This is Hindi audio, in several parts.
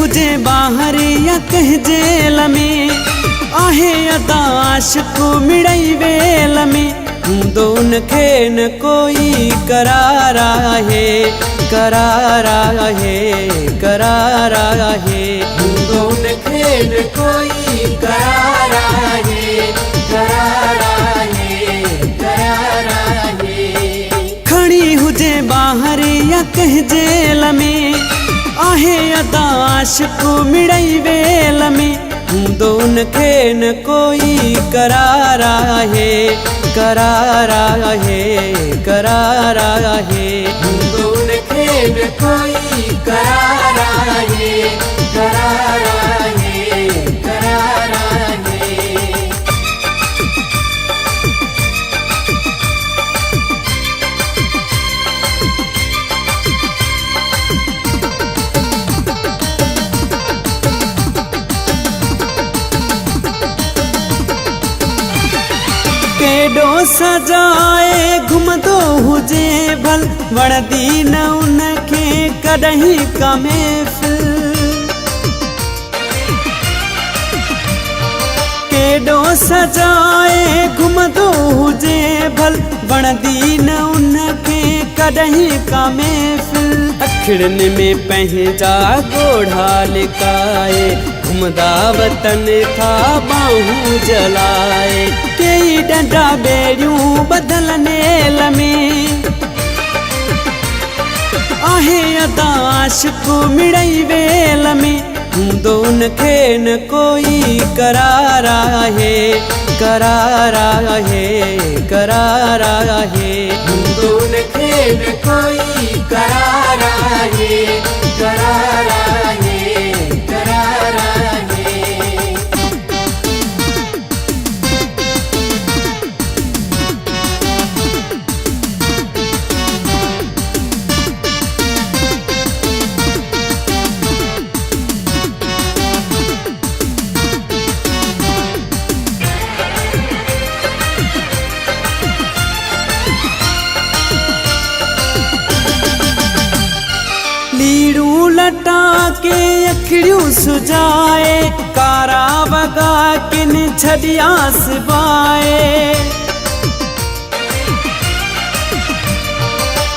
हुजे बाहर या कह जेल में, आहे अदाश को मिड़ई वेल में, दोन खे न कोई करारा है, करारा है, करारा है, दोन खे न कोई करारा है, करारा है, करारा है। खड़ी हुजे बाहर या कह जेल में, आहे अदाश को मिड़ई वेल में, दोन खे न कोई करारा है, करारा है, करारा है, दोन खे न कोई करारा है, करारा है, करारा है। केडो सजाए घुमदो हुजे भल, वणदी न उनखे कॾहिं का महफ़िल। केडो सजाए घुमदो हुजे भल, वणदी न उनखे कॾहिं का महफ़िल। अखिड़नि में पंहिंजा ॻोढ़ा लिकाए, घुमदा वतन था बाहूं जलाए, कई डंडा बेड़ियूं बदल नेल में, आहे अदाश को मिड़ई वेल में, दोन खे न कोई करारा है, करारा है, करारा है, दोन खे न कोई करारा है, करारा है, करारा है। लीड़ू लटा के अखिड़ियूं सुजाए, कारा वगा किन छड़िया सिबाए।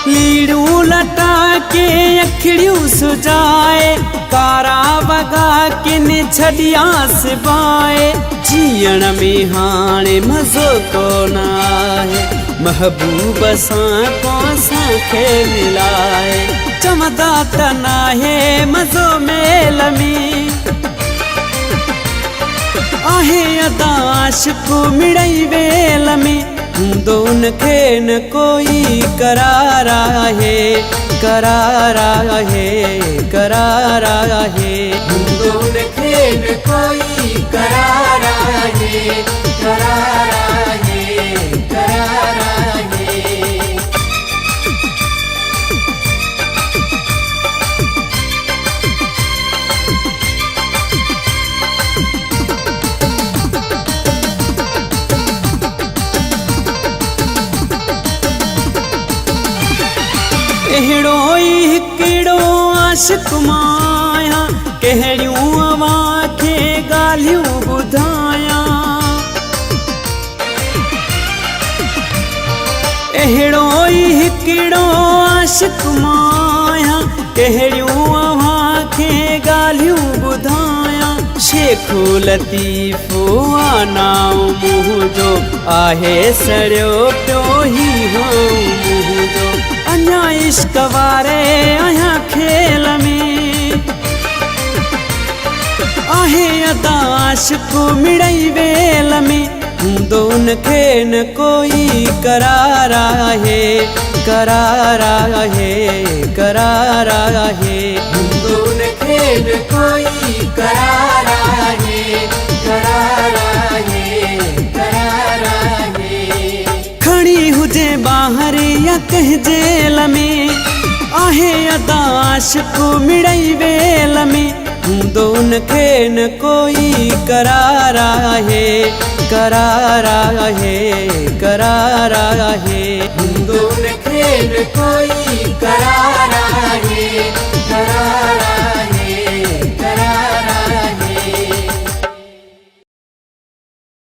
लीड़ू लटा के अखिड़ियूं सुजाए, कारा वगा किन छड़िया सिबाए। जीअण में हाणे मज़ो कोन आहे, महबूब सां कोसां खे मिलाए, चमदा त नाहे मज़ो मेल में, आहे अदाश को मिड़ई वेल में, दोन खे न कोई करारा है, करारा है, करारा है, दोन खे न कोई करारा है, करारा है, करारा है। अहिड़ो ई हिकिड़ो आशिक़ माया, कहिड़ियूं अवां खे ॻाल्हियूं ॿुधायां। अहिड़ो ई हिकिड़ो आशिक़ माया, कहिड़ियूं अवां खे ॻाल्हियूं ॿुधायां। शेखो लतीफ़ो नाओ मुंहिंजो, आहे सड़ियो पियो ही हो मुंहिंजो, अञा इश्क वारे आहियां खेल में, आहे अदाश को मिड़ई वेल में, दोन खे न कोई करारा है, करारा है, करारा है, दोन खे न कोई करारा है, करारा है, करारा है। खड़ी हुजे बाहर या कह जेल में, आहे अदाश को मिड़ई वेल में, दोन खे न कोई करारा है, करारा है, करारा है, दोन खे न कोई